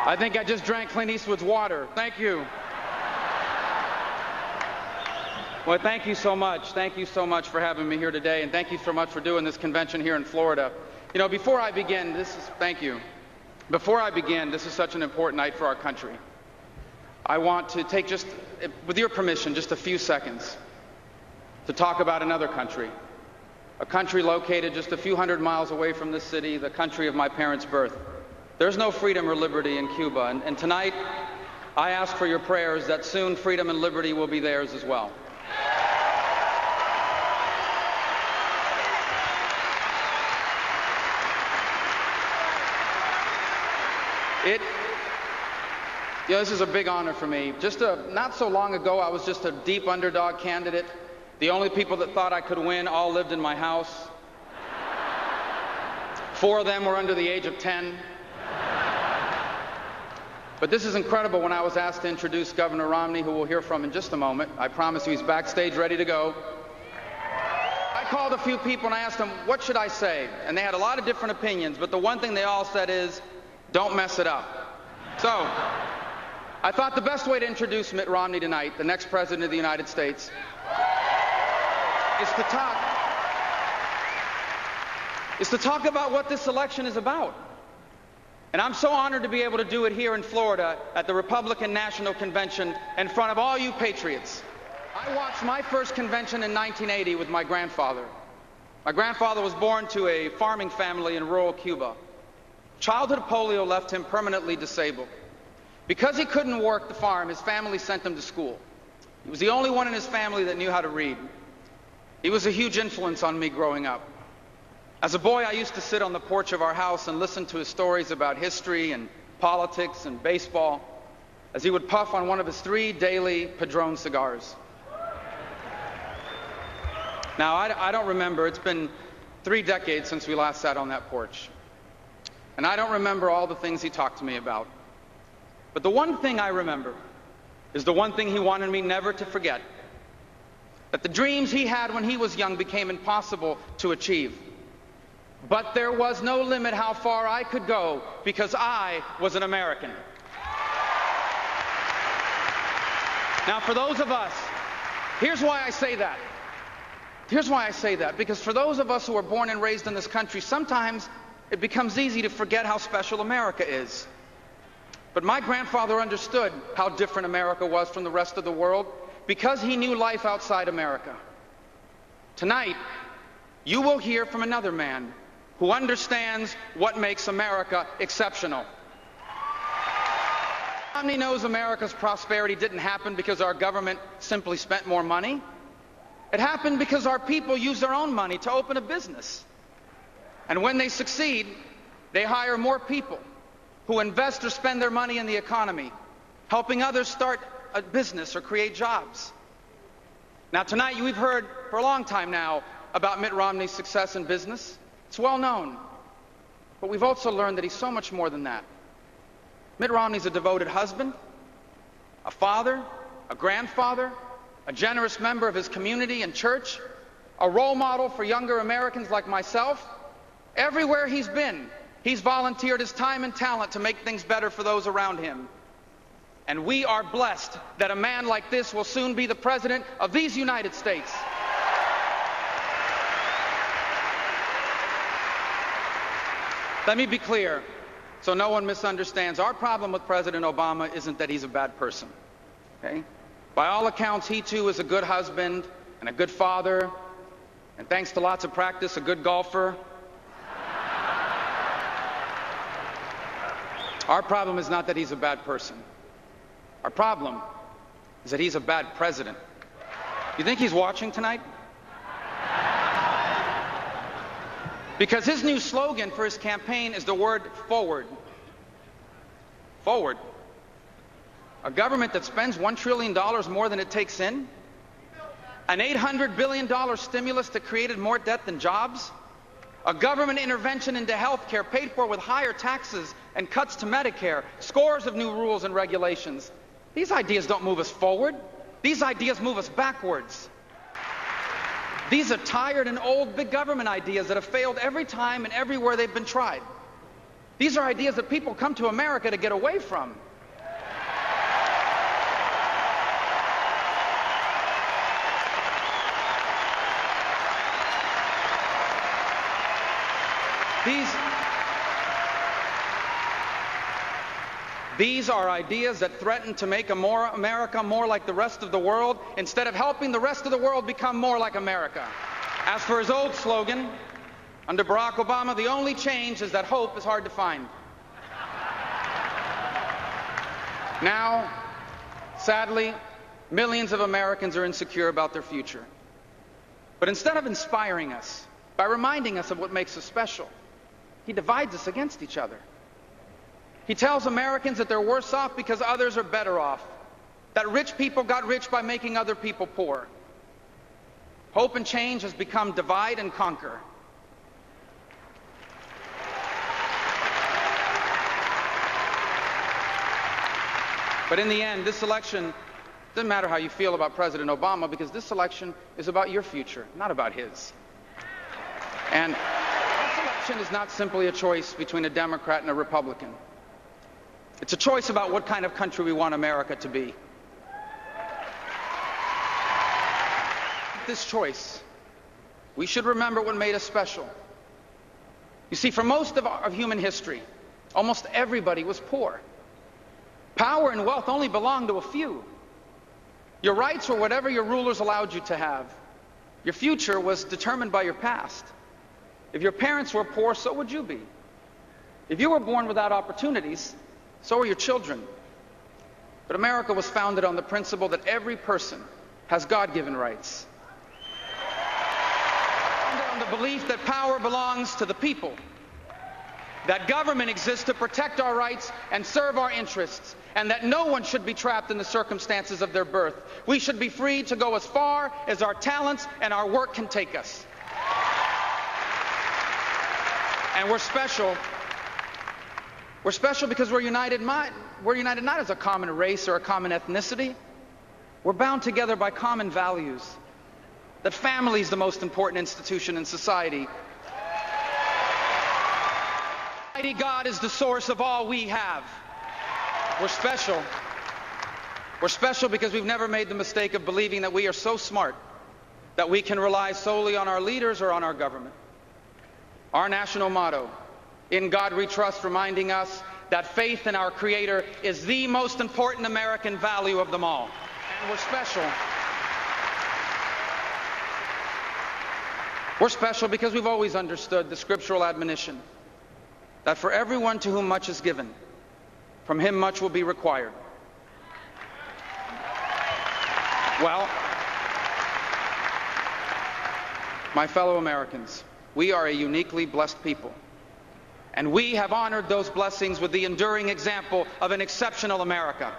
I think I just drank Clint Eastwood's water. Thank you. Well, thank you so much. Thank you so much for having me here today, and thank you so much for doing this convention here in Florida. You know, before I begin, thank you. Before I begin, this is such an important night for our country. I want to take just, with your permission, just a few seconds to talk about another country. A country located just a few hundred miles away from this city, the country of my parents' birth. There's no freedom or liberty in Cuba, and tonight I ask for your prayers that soon freedom and liberty will be theirs as well. You know, this is a big honor for me. Not so long ago, I was just a deep underdog candidate. The only people that thought I could win all lived in my house. 4 of them were under the age of 10. But this is incredible. When I was asked to introduce Governor Romney, who we'll hear from in just a moment, I promise you he's backstage ready to go. I called a few people and I asked them, what should I say? And they had a lot of different opinions, but the one thing they all said is, don't mess it up. So, I thought the best way to introduce Mitt Romney tonight, the next President of the United States, is to talk about what this election is about. And I'm so honored to be able to do it here in Florida at the Republican National Convention in front of all you patriots. I watched my first convention in 1980 with my grandfather. My grandfather was born to a farming family in rural Cuba. Childhood polio left him permanently disabled. Because he couldn't work the farm, his family sent him to school. He was the only one in his family that knew how to read. He was a huge influence on me growing up. As a boy, I used to sit on the porch of our house and listen to his stories about history and politics and baseball as he would puff on one of his 3 daily Padron cigars. Now, I don't remember. It's been 3 decades since we last sat on that porch. And I don't remember all the things he talked to me about. But the one thing I remember is the one thing he wanted me never to forget. That the dreams he had when he was young became impossible to achieve. But there was no limit how far I could go because I was an American. Now, for those of us, here's why I say that. Here's why I say that. Because for those of us who are born and raised in this country, sometimes it becomes easy to forget how special America is. But my grandfather understood how different America was from the rest of the world because he knew life outside America. Tonight, you will hear from another man who understands what makes America exceptional. Romney knows America's prosperity didn't happen because our government simply spent more money. It happened because our people use their own money to open a business. And when they succeed, they hire more people who invest or spend their money in the economy, helping others start a business or create jobs. Now, tonight, we've heard for a long time now about Mitt Romney's success in business. It's well known. But we've also learned that he's so much more than that. Mitt Romney's a devoted husband, a father, a grandfather, a generous member of his community and church, a role model for younger Americans like myself. Everywhere he's been, he's volunteered his time and talent to make things better for those around him. And we are blessed that a man like this will soon be the President of these United States. Let me be clear, so no one misunderstands. Our problem with President Obama isn't that he's a bad person. Okay? By all accounts, he too is a good husband and a good father, and thanks to lots of practice, a good golfer. Our problem is not that he's a bad person. Our problem is that he's a bad president. You think he's watching tonight? Because his new slogan for his campaign is the word forward. Forward. A government that spends $1 trillion more than it takes in? An $800 billion stimulus that created more debt than jobs? A government intervention into health care paid for with higher taxes and cuts to Medicare, scores of new rules and regulations. These ideas don't move us forward. These ideas move us backwards. These are tired and old big government ideas that have failed every time and everywhere they've been tried. These are ideas that people come to America to get away from. These are ideas that threaten to make America more like the rest of the world instead of helping the rest of the world become more like America. As for his old slogan, under Barack Obama, the only change is that hope is hard to find. Now, sadly, millions of Americans are insecure about their future. But instead of inspiring us by reminding us of what makes us special, he divides us against each other. He tells Americans that they're worse off because others are better off, that rich people got rich by making other people poor. Hope and change has become divide and conquer. But in the end, this election doesn't matter how you feel about President Obama, because this election is about your future, not about his. And this election is not simply a choice between a Democrat and a Republican. It's a choice about what kind of country we want America to be. This choice, we should remember what made us special. You see, for most of human history, almost everybody was poor. Power and wealth only belonged to a few. Your rights were whatever your rulers allowed you to have. Your future was determined by your past. If your parents were poor, so would you be. If you were born without opportunities, so are your children. But America was founded on the principle that every person has God-given rights. Founded on the belief that power belongs to the people, that government exists to protect our rights and serve our interests, and that no one should be trapped in the circumstances of their birth. We should be free to go as far as our talents and our work can take us. And we're special. We're special because we're united not as a common race or a common ethnicity. We're bound together by common values. That family is the most important institution in society. Almighty God is the source of all we have. We're special. We're special because we've never made the mistake of believing that we are so smart that we can rely solely on our leaders or on our government. Our national motto, "In God We Trust," reminding us that faith in our Creator is the most important American value of them all. And we're special. We're special because we've always understood the scriptural admonition that for everyone to whom much is given, from him much will be required. Well, my fellow Americans, we are a uniquely blessed people. And we have honored those blessings with the enduring example of an exceptional America.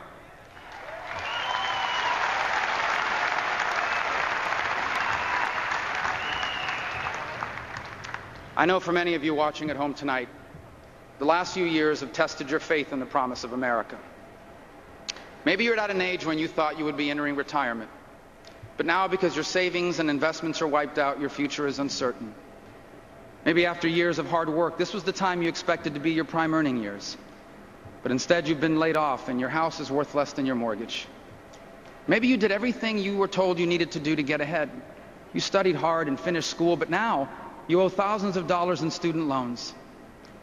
I know for many of you watching at home tonight, the last few years have tested your faith in the promise of America. Maybe you're at an age when you thought you would be entering retirement. But now, because your savings and investments are wiped out, your future is uncertain. Maybe after years of hard work, this was the time you expected to be your prime earning years. But instead, you've been laid off and your house is worth less than your mortgage. Maybe you did everything you were told you needed to do to get ahead. You studied hard and finished school, but now you owe thousands of dollars in student loans.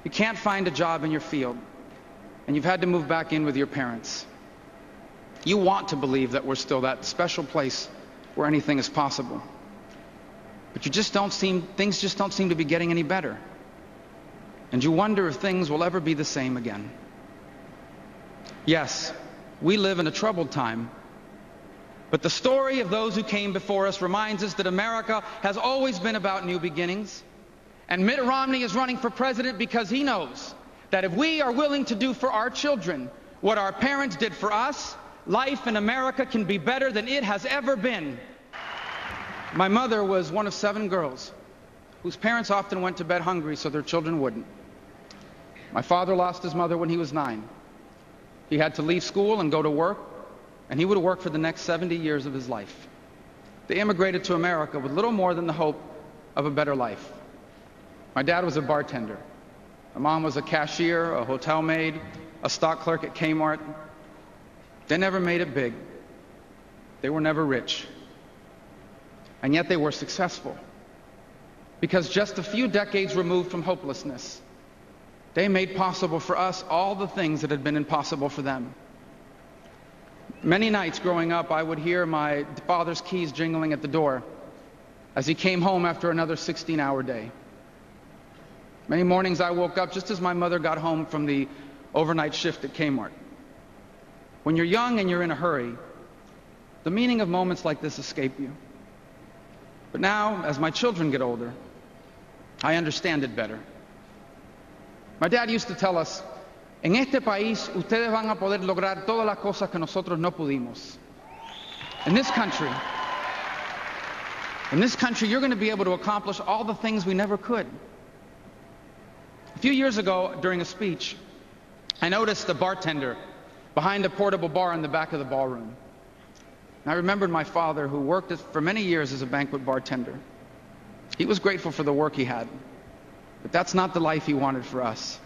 You can't find a job in your field, and you've had to move back in with your parents. You want to believe that we're still that special place where anything is possible. But things just don't seem to be getting any better. And you wonder if things will ever be the same again. Yes, we live in a troubled time. But the story of those who came before us reminds us that America has always been about new beginnings. And Mitt Romney is running for president because he knows that if we are willing to do for our children what our parents did for us, life in America can be better than it has ever been. My mother was one of 7 girls whose parents often went to bed hungry so their children wouldn't. My father lost his mother when he was 9. He had to leave school and go to work, and he would work for the next 70 years of his life. They immigrated to America with little more than the hope of a better life. My dad was a bartender. My mom was a cashier, a hotel maid, a stock clerk at Kmart. They never made it big. They were never rich. And yet they were successful. Because just a few decades removed from hopelessness, they made possible for us all the things that had been impossible for them. Many nights growing up, I would hear my father's keys jingling at the door as he came home after another 16-hour day. Many mornings I woke up just as my mother got home from the overnight shift at Kmart. When you're young and you're in a hurry, the meaning of moments like this escape you. But now, as my children get older, I understand it better. My dad used to tell us, en este país, ustedes van a poder lograr todas las cosas que nosotros no pudimos. In this country, you're going to be able to accomplish all the things we never could. A few years ago, during a speech, I noticed a bartender behind a portable bar in the back of the ballroom. And I remembered my father, who worked for many years as a banquet bartender. He was grateful for the work he had, but that's not the life he wanted for us.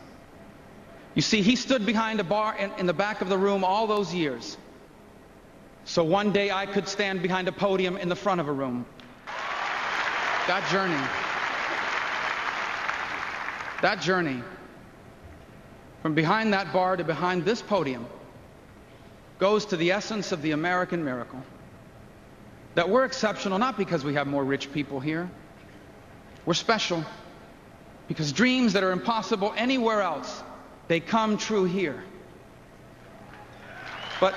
You see, he stood behind a bar in the back of the room all those years, so one day I could stand behind a podium in the front of a room. That journey, from behind that bar to behind this podium, goes to the essence of the American miracle. That we're exceptional not because we have more rich people here. We're special because dreams that are impossible anywhere else, they come true here. But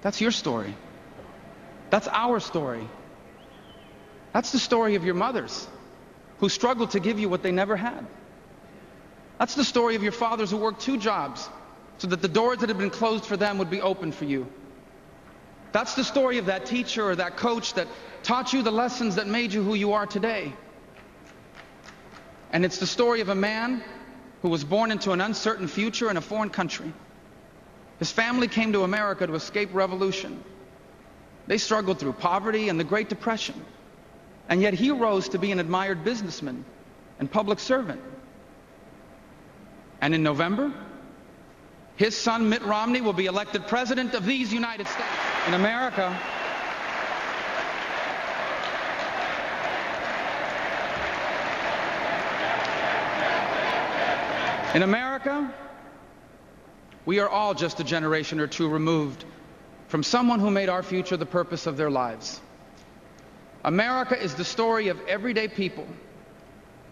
that's your story. That's our story. That's the story of your mothers who struggled to give you what they never had. That's the story of your fathers who worked 2 jobs so that the doors that had been closed for them would be open for you. That's the story of that teacher or that coach that taught you the lessons that made you who you are today. And it's the story of a man who was born into an uncertain future in a foreign country. His family came to America to escape revolution. They struggled through poverty and the Great Depression. And yet he rose to be an admired businessman and public servant. And in November, his son Mitt Romney will be elected president of these United States. In America, we are all just a generation or two removed from someone who made our future the purpose of their lives. America is the story of everyday people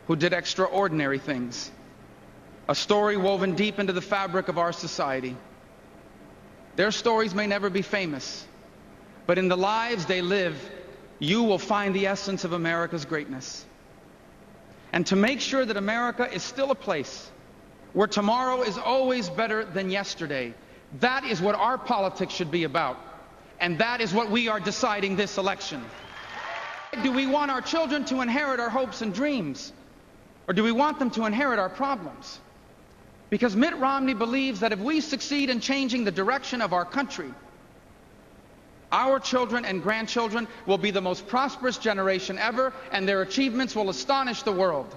who did extraordinary things. A story woven deep into the fabric of our society. Their stories may never be famous, but in the lives they live, you will find the essence of America's greatness. And to make sure that America is still a place where tomorrow is always better than yesterday, that is what our politics should be about. And that is what we are deciding this election. Do we want our children to inherit our hopes and dreams? Or do we want them to inherit our problems? Because Mitt Romney believes that if we succeed in changing the direction of our country, our children and grandchildren will be the most prosperous generation ever, and their achievements will astonish the world.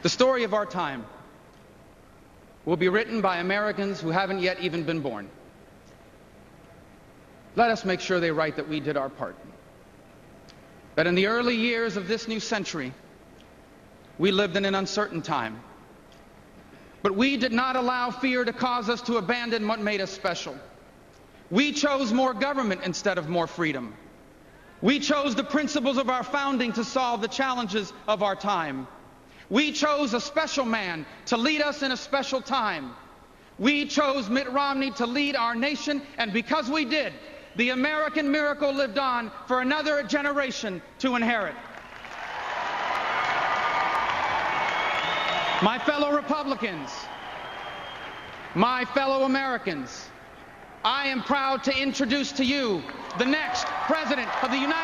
The story of our time will be written by Americans who haven't yet even been born. Let us make sure they write that we did our part. That in the early years of this new century, we lived in an uncertain time. But we did not allow fear to cause us to abandon what made us special. We chose more government instead of more freedom. We chose the principles of our founding to solve the challenges of our time. We chose a special man to lead us in a special time. We chose Mitt Romney to lead our nation, and because we did, the American miracle lived on for another generation to inherit. My fellow Republicans, my fellow Americans, I am proud to introduce to you the next President of the United States.